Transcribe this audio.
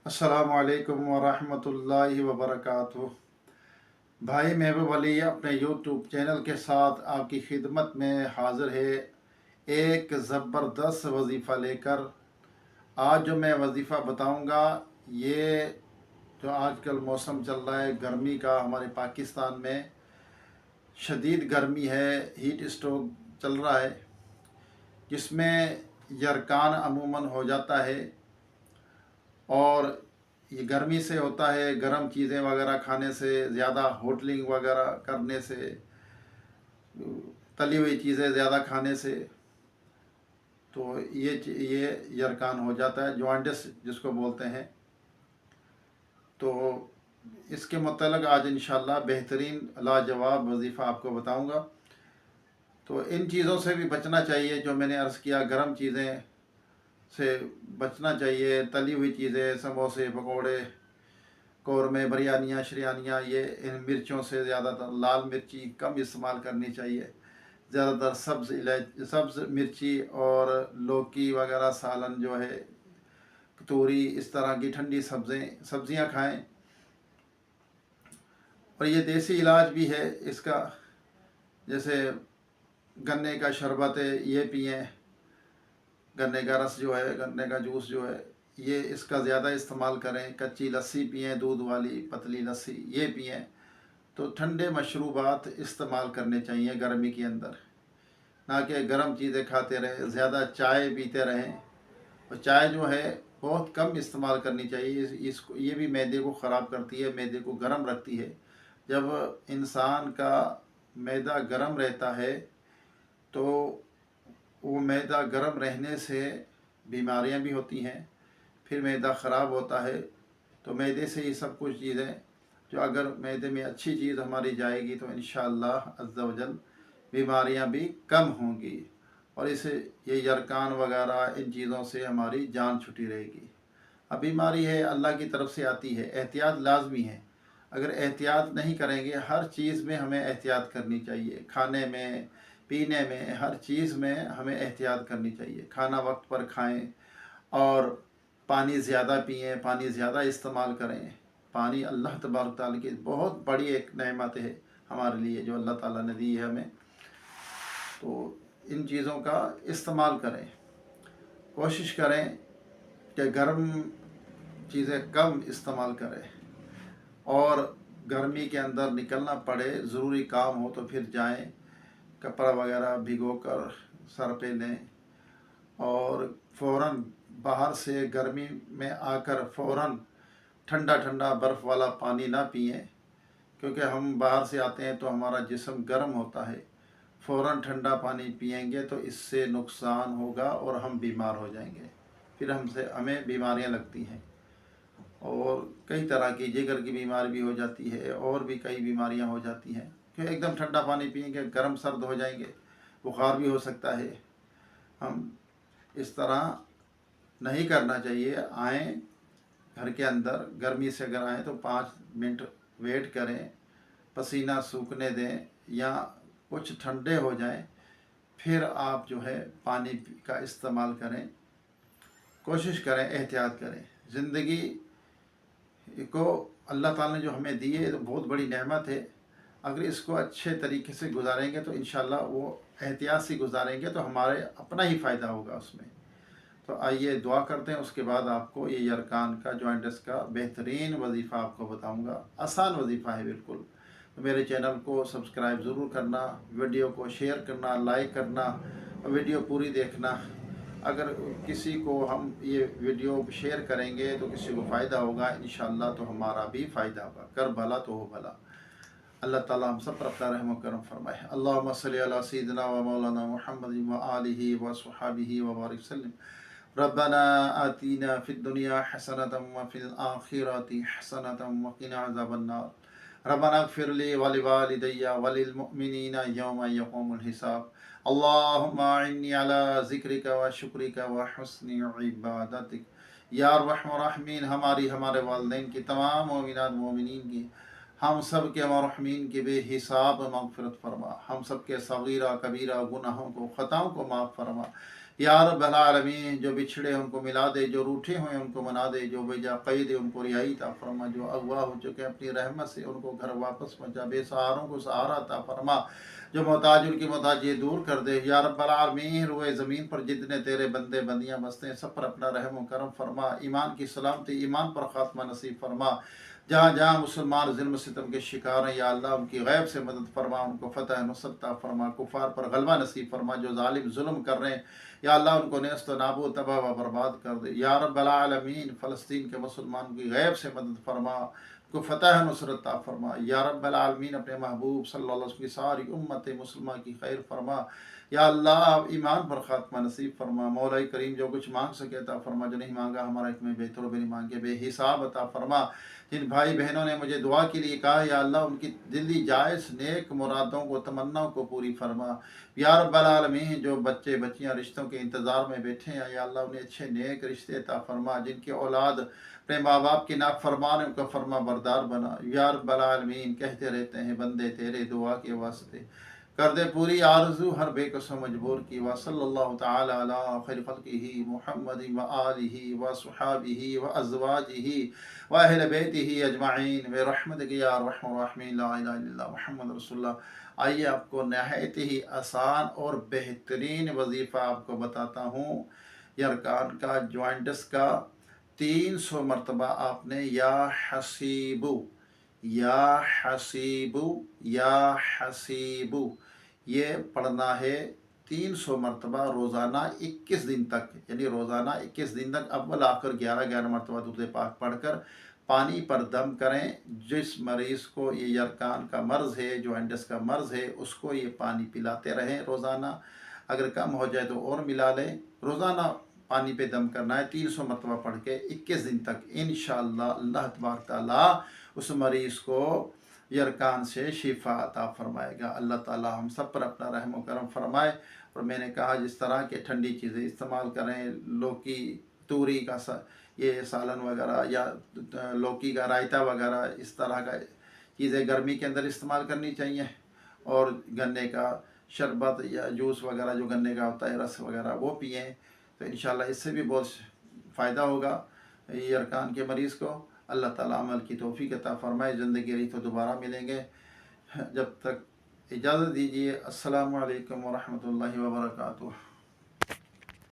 अस्सलामुअलैकुम वरहमतुल्लाहि वबरकातुह। भाई महबूब अली अपने यूट्यूब चैनल के साथ आपकी खिदमत में हाज़िर है एक ज़बरदस्त वजीफ़ा लेकर। आज जो मैं वजीफ़ा बताऊंगा, ये जो आजकल मौसम चल रहा है गर्मी का, हमारे पाकिस्तान में शदीद गर्मी है, हीट स्ट्रोक चल रहा है, जिसमें यरकान अमूमन हो जाता है। और ये गर्मी से होता है, गर्म चीज़ें वगैरह खाने से, ज़्यादा होटलिंग वगैरह करने से, तली हुई चीज़ें ज़्यादा खाने से, तो ये यरकान हो जाता है, जॉन्डिस जिसको बोलते हैं। तो इसके मतलब आज इंशाल्लाह बेहतरीन लाजवाब वजीफ़ा आपको बताऊंगा। तो इन चीज़ों से भी बचना चाहिए, जो मैंने अर्ज़ किया, गर्म चीज़ें से बचना चाहिए, तली हुई चीज़ें, समोसे, पकोड़े, कौरमे, बिरयानियाँ, शरियानियाँ, ये इन मिर्चों से ज़्यादातर लाल मिर्ची कम इस्तेमाल करनी चाहिए। ज़्यादातर सब्ज़ मिर्ची और लौकी वगैरह, सालन जो है, तूरी, इस तरह की ठंडी सब्ज़ियाँ खाएं। और ये देसी इलाज भी है इसका, जैसे गन्ने का शरबत है, ये पिएँ। गन्ने का रस जो है, गन्ने का जूस जो है, ये इसका ज़्यादा इस्तेमाल करें। कच्ची लस्सी पिएँ, दूध वाली पतली लस्सी, ये पिएँ। तो ठंडे मशरूबात इस्तेमाल करने चाहिए गर्मी के अंदर, ना कि गर्म चीज़ें खाते रहें, ज़्यादा चाय पीते रहें। और चाय जो है बहुत कम इस्तेमाल करनी चाहिए। इसको ये भी मैदे को ख़राब करती है, मैदे को गर्म रखती है। जब इंसान का मैदा गर्म रहता है तो वो मैदा गर्म रहने से बीमारियां भी होती हैं, फिर मैदा ख़राब होता है। तो मैदे से ही सब कुछ चीज़ें, जो अगर मैदे में अच्छी चीज़ हमारी जाएगी तो इंशाअल्लाह अज़्ज़ा वजल बीमारियां भी कम होंगी। और इसे ये यरकान वगैरह, इन चीज़ों से हमारी जान छुटी रहेगी। अब बीमारी है, अल्लाह की तरफ से आती है, एहतियात लाजमी है। अगर एहतियात नहीं करेंगे, हर चीज़ में हमें एहतियात करनी चाहिए, खाने में, पीने में, हर चीज़ में हमें एहतियात करनी चाहिए। खाना वक्त पर खाएं और पानी ज़्यादा पिएं, पानी ज़्यादा इस्तेमाल करें। पानी अल्लाह तबारक ताला की बहुत बड़ी एक नेमत है हमारे लिए, जो अल्लाह ताला ने दी है हमें। तो इन चीज़ों का इस्तेमाल करें, कोशिश करें कि गर्म चीज़ें कम इस्तेमाल करें। और गर्मी के अंदर निकलना पड़े, ज़रूरी काम हो तो फिर जाएं, कपड़ा वगैरह भिगो कर सर पे लें। और फ़ौरन बाहर से गर्मी में आकर फ़ौरन ठंडा ठंडा बर्फ़ वाला पानी ना पिएं, क्योंकि हम बाहर से आते हैं तो हमारा जिस्म गर्म होता है। फ़ौरन ठंडा पानी पिएंगे तो इससे नुकसान होगा और हम बीमार हो जाएंगे, फिर हमें बीमारियां लगती हैं। और कई तरह की जिगर की बीमारी भी हो जाती है, और भी कई बीमारियां हो जाती हैं, क्योंकि एकदम ठंडा पानी पिएंगे गर्म सर्द हो जाएंगे, बुखार भी हो सकता है। हम इस तरह नहीं करना चाहिए। आएँ घर के अंदर, गर्मी से अगर आएँ तो 5 मिनट वेट करें, पसीना सूखने दें या कुछ ठंडे हो जाएं, फिर आप जो है पानी का इस्तेमाल करें। कोशिश करें, एहतियात करें। ज़िंदगी को अल्लाह ताला ने जो हमें दी है तो बहुत बड़ी नेमत है। अगर इसको अच्छे तरीके से गुजारेंगे तो इंशाल्लाह वो एहतियात से गुजारेंगे तो हमारे अपना ही फ़ायदा होगा उसमें। तो आइए दुआ करते हैं, उसके बाद आपको ये यरकान का, जॉइंट्स का बेहतरीन वजीफ़ा आपको बताऊंगा। आसान वजीफ़ा है बिल्कुल। तो मेरे चैनल को सब्सक्राइब ज़रूर करना, वीडियो को शेयर करना, लाइक करना, वीडियो पूरी देखना। अगर किसी को हम ये वीडियो शेयर करेंगे तो किसी को फ़ायदा होगा इंशाअल्लाह, तो हमारा भी फ़ायदा होगा। कर भला तो हो भला। अल्लाह ताला हम सब पर अपना रहम करम फरमाए। अल्लाहुम्मा सल्ली अला सय्यिदिना व मौलाना मुहम्मद व आलिहि व स्वहाबिहि व बारिक वसल्लम। रब्बना आतीना फिद दुनिया हसनतम व फिल आखिरति हसनतम व क़िना अज़ाबन्नार। रब्बना इग़फ़िर ली व लिवालिदैया व लिल मुअमिनीना यौमा यक़ूमुल हिसाब। अल्लाहुम्मा अइन्नी अला ज़िक्रिका व शुक्रिका व हुस्नि इबादतिक। या अर्हमर राहिमीन, हमारे वालिदैन की, तमाम मोमिनात मोमिनीन की, हम सब के मरहूमीन की बेहिसाब मग़फ़िरत फरमा। हम सब के सगीरा कबीरा गुनाहों को, ख़ताओं को माफ़ फरमा। या रब्बल आलमीन जो बिछड़े उनको मिला दे, जो रूठे हुए उनको मना दे, जो बेजा कैद है उनको रिहाई अता फरमा, जो अगवा हो चुके अपनी रहमत से उनको घर वापस पहुँचा, बेसहारों को सहारा अता फरमा, जो मोहताज उनकी मोहताजी दूर कर दे। या रब्बल आलमीन रुए ज़मीन पर जितने तेरे बंदे बंदियाँ बसते हैं सब पर अपना रहम करम फरमा, ईमान की सलामती, ईमान पर खात्मा नसीब फरमा। जहाँ जहाँ मुसलमान ज़ुल्म सितम के शिकार हैं या अल्लाह उनकी गैब से मदद फरमा, उनको फ़तह नुसरत अता फरमा, कुफ़ार पर गलबा नसीब फरमा, जो जालिम जुल्म कर रहे हैं या अल्लाह उनको नेस्त नाबूद तबाह व बर्बाद कर दे। या रब्बल आलमीन फ़लस्तीन के मुसलमानों की गैब से मदद फरमा, को फ़तह नुसरत अता फरमा। या रब्बल आलमीन अपने महबूब सल्लल्लाहु अलैहि वसल्लम की सारी उम्मत मुसलमान की खैर फरमा। या अल्लाह ईमान पर खात्मा नसीब फरमा। मौला करीम जो कुछ मांग सके अता फरमा, जो नहीं मांगा हमारा एक में बेहतर भी नहीं मांगे बेहिसाब अता फरमा। जिन भाई बहनों ने मुझे दुआ के लिए कहा या अल्लाह उनकी दिली जायज़ नेक मुरादों को तमन्नाओं को पूरी फरमा। या रब्बल आलमीन जो बच्चे बच्चियां रिश्तों के इंतज़ार में बैठे हैं या अल्लाह उन्हें अच्छे नेक रिश्ते अता फरमा, जिनके औलाद अपने माँ बाप की नाफरमान उनका फरमा बरदार बना। या रब्बल आलमीन कहते रहते हैं बंदे तेरे दुआ के वास्ते कर दे पूरी आरज़ू हर बेकसों मजबूर की। व सल्लल्लाहु तआला अला खैर खल्क़िही मुहम्मदिन व आलिही व सुहाबिही व अज़वाजिही व अहले बैतिही अजमाइन व रहमतिक या अरहमर राहिमीन ला इलाहा इल्लल्लाह मुहम्मद रसूलुल्लाह। आइए आपको नहायत ही आसान और बेहतरीन वजीफ़ा आपको बताता हूँ। यरकान का जॉइंटस का 300 मरतबा आपने या हसीबु या हसीबु या हसीबु ये पढ़ना है 300 मरतबा रोज़ाना 21 दिन तक, यानी रोज़ाना 21 दिन तक अव्वल आखिर 11-11 मरतबा दुरूद पाक पढ़कर पानी पर दम करें। जिस मरीज़ को ये यरकान का मर्ज़ है, जॉइंटस का मर्ज़ है, उसको ये पानी पिलाते रहें रोज़ाना। अगर कम हो जाए तो और मिला लें। रोज़ाना पानी पे दम करना है 300 मरतबा पढ़ के 21 दिन तक। इंशाअल्लाह अल्लाह तबारक ताला उस मरीज़ को यरकान से शिफा अता फरमाएगा। अल्लाह ताला हम सब पर अपना रहम व करम फरमाए। और मैंने कहा जिस तरह के ठंडी चीज़ें इस्तेमाल करें, लौकी तूरी का ये सालन वगैरह या लौकी का रायता वगैरह, इस तरह का चीज़ें गर्मी के अंदर इस्तेमाल करनी चाहिए। और गन्ने का शरबत या जूस वगैरह जो गन्ने का होता है रस वगैरह वो पिएँ, तो इंशाल्लाह इससे भी बहुत फ़ायदा होगा यरकान के मरीज़ को। अल्लाह ताला अमल की तौफीक अता फरमाए। ज़िंदगी रही तो दोबारा मिलेंगे, जब तक इजाज़त दीजिए। अस्सलामु अलैकुम व रहमतुल्लाहि व बरकातुहू।